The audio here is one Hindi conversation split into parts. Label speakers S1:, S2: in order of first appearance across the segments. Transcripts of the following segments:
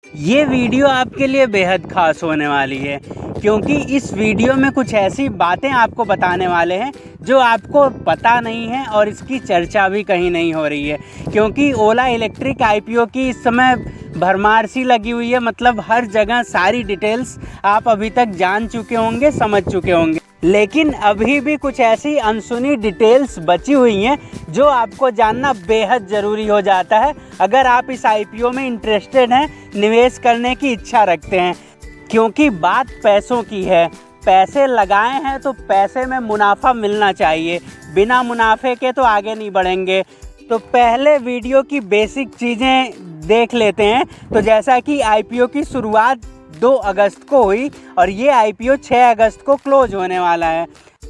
S1: ये वीडियो आपके लिए बेहद ख़ास होने वाली है, क्योंकि इस वीडियो में कुछ ऐसी बातें आपको बताने वाले हैं जो आपको पता नहीं है और इसकी चर्चा भी कहीं नहीं हो रही है। क्योंकि ओला इलेक्ट्रिक आईपीओ की इस समय भरमार सी लगी हुई है, मतलब हर जगह सारी डिटेल्स आप अभी तक जान चुके होंगे, समझ चुके होंगे, लेकिन अभी भी कुछ ऐसी अनसुनी डिटेल्स बची हुई हैं जो आपको जानना बेहद ज़रूरी हो जाता है अगर आप इस आईपीओ में इंटरेस्टेड हैं, निवेश करने की इच्छा रखते हैं। क्योंकि बात पैसों की है, पैसे लगाए हैं तो पैसे में मुनाफा मिलना चाहिए, बिना मुनाफे के तो आगे नहीं बढ़ेंगे। तो पहले वीडियो की बेसिक चीज़ें देख लेते हैं। तो जैसा कि आईपीओ की शुरुआत 2 अगस्त को हुई और ये आईपीओ 6 अगस्त को क्लोज होने वाला है।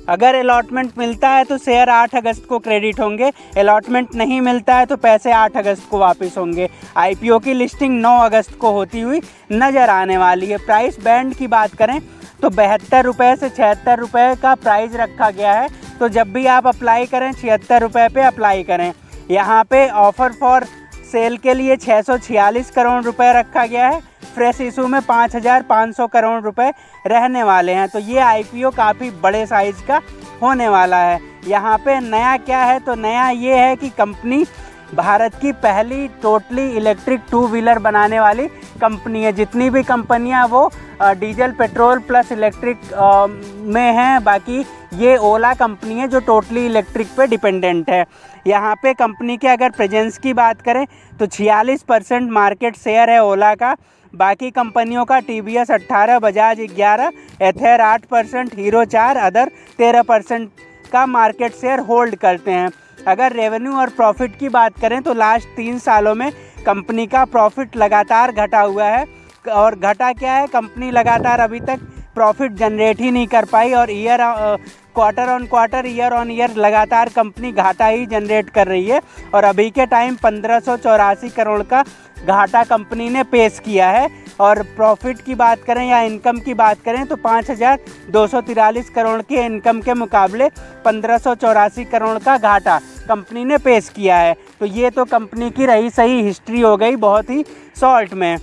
S1: अगर अलॉटमेंट मिलता है तो शेयर 8 अगस्त को क्रेडिट होंगे, अलॉटमेंट नहीं मिलता है तो पैसे 8 अगस्त को वापस होंगे। आईपीओ की लिस्टिंग 9 अगस्त को होती हुई नज़र आने वाली है। प्राइस बैंड की बात करें तो 72 रुपये से 76 रुपये का प्राइस रखा गया है। तो जब भी आप अप्लाई करें 76 रुपये पे अप्लाई करें। यहाँ पे ऑफ़र फॉर सेल के लिए 646 करोड़ रुपए रखा गया है। फ्रेश इशू में 5,500 करोड़ रुपए रहने वाले हैं। तो ये आईपीओ काफ़ी बड़े साइज़ का होने वाला है। यहाँ पे नया क्या है, तो नया ये है कि कंपनी भारत की पहली टोटली इलेक्ट्रिक 2 व्हीलर बनाने वाली कंपनी है। जितनी भी कंपनियां वो डीजल पेट्रोल प्लस इलेक्ट्रिक में हैं, बाकी ये ओला कंपनी है जो टोटली इलेक्ट्रिक पे डिपेंडेंट है। यहाँ पे कंपनी के अगर प्रेजेंस की बात करें तो 46% मार्केट शेयर है ओला का। बाकी कंपनियों का टीवीएस 18, बजाज 11, एथर 8%, हीरो 4, अदर 13% का मार्केट शेयर होल्ड करते हैं। अगर रेवेन्यू और प्रॉफिट की बात करें तो लास्ट 3 सालों में कंपनी का प्रॉफिट लगातार घटा हुआ है। और घटा क्या है, कंपनी लगातार अभी तक प्रॉफिट जनरेट ही नहीं कर पाई और quarter on quarter, year on year लगातार कंपनी घाटा ही जनरेट कर रही है। और अभी के टाइम 1584 करोड़ का घाटा कंपनी ने पेश किया है। और प्रॉफिट की बात करें या इनकम की बात करें तो 5,243 करोड़ के इनकम के मुकाबले 1584 करोड़ का घाटा कंपनी ने पेश किया है। तो ये तो कंपनी की रही सही हिस्ट्री हो गई, बहुत ही शॉर्ट में।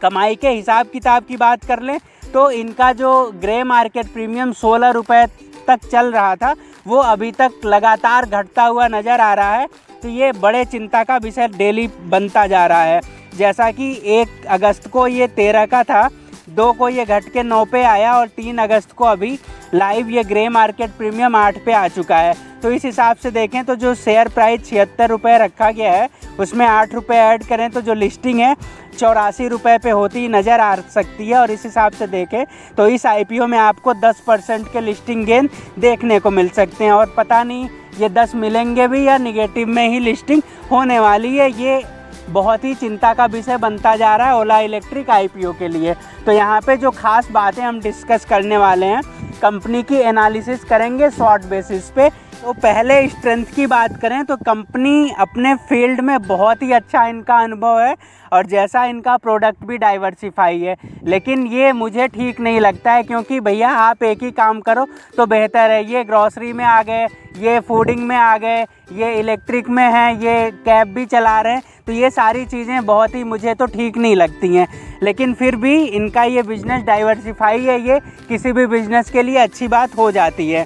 S1: कमाई के हिसाब किताब की बात कर लें तो इनका जो ग्रे मार्केट प्रीमियम 16 रुपये तक चल रहा था, वो अभी तक लगातार घटता हुआ नज़र आ रहा है। तो ये बड़े चिंता का विषय डेली बनता जा रहा है। जैसा कि 1 अगस्त को ये 13 का था, 2 को ये घट के 9 पे आया और 3 अगस्त को अभी लाइव ये ग्रे मार्केट प्रीमियम 8 पे आ चुका है। तो इस हिसाब से देखें तो जो शेयर प्राइस 76 रुपये रखा गया है उसमें 8 रुपये ऐड करें तो जो लिस्टिंग है 84 रुपये पे होती नज़र आ सकती है। और इस हिसाब से देखें तो इस आईपीओ में आपको 10% के लिस्टिंग गेन देखने को मिल सकते हैं। और पता नहीं ये 10 मिलेंगे भी या निगेटिव में ही लिस्टिंग होने वाली है। ये बहुत ही चिंता का विषय बनता जा रहा है ओला इलेक्ट्रिक आईपीओ के लिए। तो यहाँ पे जो खास बातें हम डिस्कस करने वाले हैं, कंपनी की एनालिसिस करेंगे शॉर्ट बेसिस पे। तो पहले स्ट्रेंथ की बात करें तो कंपनी अपने फील्ड में बहुत ही अच्छा इनका अनुभव है और जैसा इनका प्रोडक्ट भी डाइवर्सिफाई है। लेकिन ये मुझे ठीक नहीं लगता है, क्योंकि भैया आप एक ही काम करो तो बेहतर है। ये ग्रॉसरी में आ गए, ये फूडिंग में आ गए, ये इलेक्ट्रिक में हैं, ये कैब भी चला रहे हैं। तो ये सारी चीज़ें बहुत ही मुझे तो ठीक नहीं लगती हैं। लेकिन फिर भी इनका ये बिज़नेस डाइवर्सिफाई है, ये किसी भी बिज़नेस के लिए अच्छी बात हो जाती है।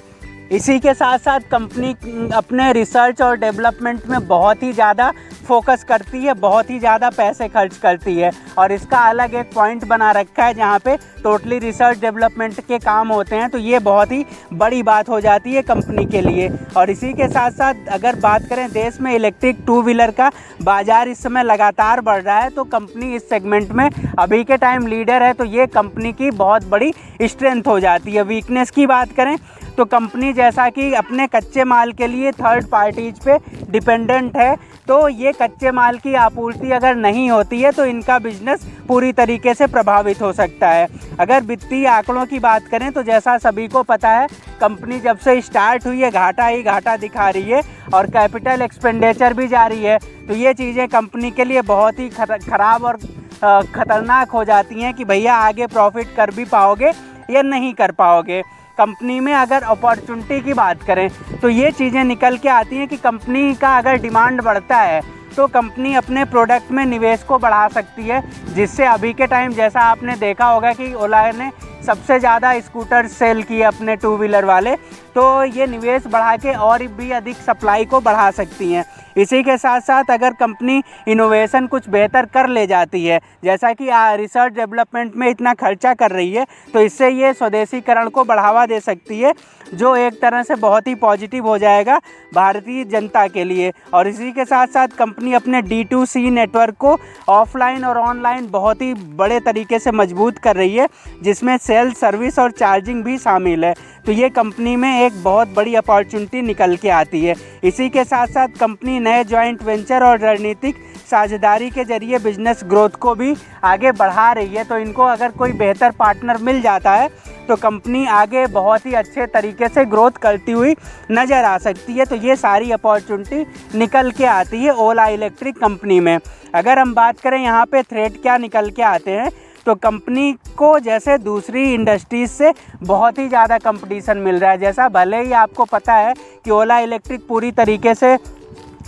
S1: इसी के साथ साथ कंपनी अपने रिसर्च और डेवलपमेंट में बहुत ही ज़्यादा फोकस करती है, बहुत ही ज़्यादा पैसे खर्च करती है। और इसका अलग एक पॉइंट बना रखा है जहाँ पे टोटली रिसर्च डेवलपमेंट के काम होते हैं। तो ये बहुत ही बड़ी बात हो जाती है कंपनी के लिए। और इसी के साथ साथ अगर बात करें देश में इलेक्ट्रिक 2 व्हीलर का बाज़ार इस समय लगातार बढ़ रहा है, तो कंपनी इस सेगमेंट में अभी के टाइम लीडर है। तो ये कंपनी की बहुत बड़ी स्ट्रेंथ हो जाती है। वीकनेस की बात करें तो कंपनी जैसा कि अपने कच्चे माल के लिए थर्ड पार्टीज पे डिपेंडेंट है। तो ये कच्चे माल की आपूर्ति अगर नहीं होती है तो इनका बिजनेस पूरी तरीके से प्रभावित हो सकता है। अगर वित्तीय आंकड़ों की बात करें तो जैसा सभी को पता है, कंपनी जब से स्टार्ट हुई है घाटा ही घाटा दिखा रही है और कैपिटल एक्सपेंडिचर भी जारी है। तो ये चीज़ें कंपनी के लिए बहुत ही ख़राब और ख़तरनाक हो जाती हैं कि भैया आगे प्रॉफिट कर भी पाओगे या नहीं कर पाओगे। कंपनी में अगर अपॉर्चुनिटी की बात करें तो ये चीज़ें निकल के आती हैं कि कंपनी का अगर डिमांड बढ़ता है तो कंपनी अपने प्रोडक्ट में निवेश को बढ़ा सकती है, जिससे अभी के टाइम जैसा आपने देखा होगा कि ओला ने सबसे ज़्यादा स्कूटर सेल किए अपने 2 व्हीलर वाले, तो ये निवेश बढ़ा के और भी अधिक सप्लाई को बढ़ा सकती हैं। इसी के साथ साथ अगर कंपनी इनोवेशन कुछ बेहतर कर ले जाती है, जैसा कि रिसर्च डेवलपमेंट में इतना खर्चा कर रही है, तो इससे ये स्वदेशीकरण को बढ़ावा दे सकती है, जो एक तरह से बहुत ही पॉजिटिव हो जाएगा भारतीय जनता के लिए। और इसी के साथ साथ कंपनी अपने D2C नेटवर्क को ऑफलाइन और ऑनलाइन बहुत ही बड़े तरीके से मजबूत कर रही है, जिसमें सेल्स, सर्विस और चार्जिंग भी शामिल है। तो ये कंपनी में एक बहुत बड़ी अपॉर्चुनिटी निकल के आती है। इसी के साथ साथ कंपनी नए जॉइंट वेंचर और रणनीतिक साझेदारी के जरिए बिजनेस ग्रोथ को भी आगे बढ़ा रही है। तो इनको अगर कोई बेहतर पार्टनर मिल जाता है तो कंपनी आगे बहुत ही अच्छे तरीके से ग्रोथ करती हुई नज़र आ सकती है। तो ये सारी अपॉर्चुनिटी निकल के आती है ओला इलेक्ट्रिक कंपनी में। अगर हम बात करें यहाँ पे थ्रेट क्या निकल के आते हैं, तो कंपनी को जैसे दूसरी इंडस्ट्रीज़ से बहुत ही ज़्यादा कंपटीशन मिल रहा है। जैसा भले ही आपको पता है कि ओला इलेक्ट्रिक पूरी तरीके से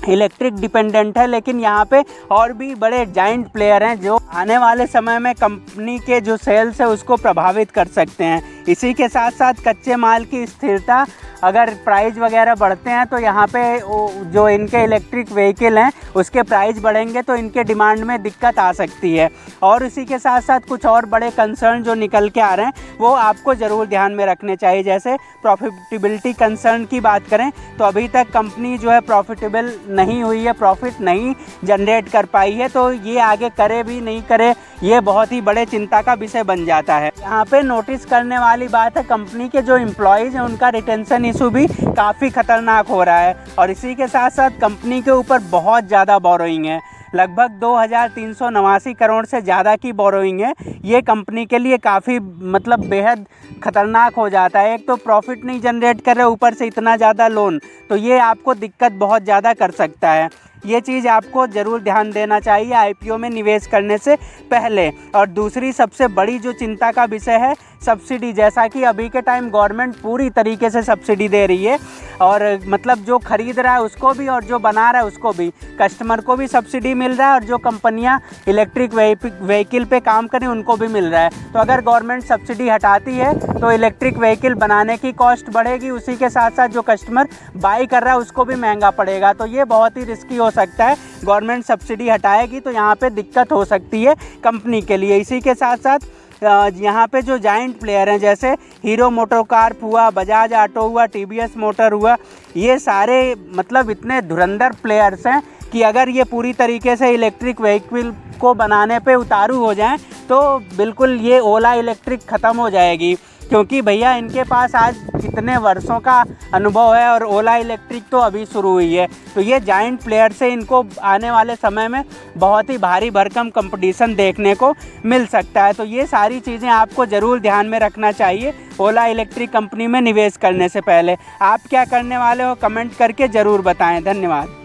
S1: इलेक्ट्रिक डिपेंडेंट है, लेकिन यहाँ पे और भी बड़े जाइंट प्लेयर हैं जो आने वाले समय में कंपनी के जो सेल्स है उसको प्रभावित कर सकते हैं। इसी के साथ साथ कच्चे माल की स्थिरता, अगर प्राइस वगैरह बढ़ते हैं तो यहाँ पे जो इनके इलेक्ट्रिक व्हीकल हैं उसके प्राइस बढ़ेंगे तो इनके डिमांड में दिक्कत आ सकती है। और इसी के साथ साथ कुछ और बड़े कंसर्न जो निकल के आ रहे हैं वो आपको ज़रूर ध्यान में रखने चाहिए। जैसे प्रॉफिटेबिलिटी कंसर्न की बात करें तो अभी तक कंपनी जो है प्रॉफिटेबल नहीं हुई है, प्रॉफिट नहीं जनरेट कर पाई है। तो ये आगे करे भी नहीं करे, ये बहुत ही बड़े चिंता का विषय बन जाता है। यहाँ पे नोटिस करने वाली बात है, कंपनी के जो एम्प्लॉयज़ हैं उनका रिटेंशन इशू भी काफ़ी खतरनाक हो रहा है। और इसी के साथ साथ कंपनी के ऊपर बहुत ज़्यादा बोरोइंग है, लगभग 2389 करोड़ से ज़्यादा की बोरोइंग है। ये कंपनी के लिए काफ़ी मतलब बेहद ख़तरनाक हो जाता है। एक तो प्रॉफिट नहीं जनरेट कर रहे, ऊपर से इतना ज़्यादा लोन, तो ये आपको दिक्कत बहुत ज़्यादा कर सकता है। ये चीज़ आपको ज़रूर ध्यान देना चाहिए आईपीओ में निवेश करने से पहले। और दूसरी सबसे बड़ी जो चिंता का विषय है सब्सिडी, जैसा कि अभी के टाइम गवर्नमेंट पूरी तरीके से सब्सिडी दे रही है, और मतलब जो ख़रीद रहा है उसको भी और जो बना रहा है उसको भी, कस्टमर को भी सब्सिडी मिल रहा है और जो कंपनियां इलेक्ट्रिक व्हीकल पे काम करें उनको भी मिल रहा है। तो अगर गवर्नमेंट सब्सिडी हटाती है तो इलेक्ट्रिक व्हीकल बनाने की कॉस्ट बढ़ेगी, उसी के साथ साथ जो कस्टमर बाई कर रहा है उसको भी महंगा पड़ेगा। तो ये बहुत ही रिस्की हो सकता है। गवर्नमेंट सब्सिडी हटाएगी तो यहाँ पे दिक्कत हो सकती है कंपनी के लिए। इसी के साथ साथ यहाँ पे जो जाइंट प्लेयर हैं जैसे हीरो मोटोकॉर्प हुआ, बजाज ऑटो हुआ, टीवीएस मोटर हुआ, ये सारे मतलब इतने धुरंधर प्लेयर्स हैं कि अगर ये पूरी तरीके से इलेक्ट्रिक व्हीकल को बनाने पे उतारू हो जाएं तो बिल्कुल ये ओला इलेक्ट्रिक ख़त्म हो जाएगी। क्योंकि भैया इनके पास आज कितने वर्षों का अनुभव है और ओला इलेक्ट्रिक तो अभी शुरू हुई है। तो ये जाइंट प्लेयर से इनको आने वाले समय में बहुत ही भारी भरकम कंपटीशन देखने को मिल सकता है। तो ये सारी चीज़ें आपको ज़रूर ध्यान में रखना चाहिए ओला इलेक्ट्रिक कंपनी में निवेश करने से पहले। आप क्या करने वाले हो कमेंट करके ज़रूर बताएं। धन्यवाद।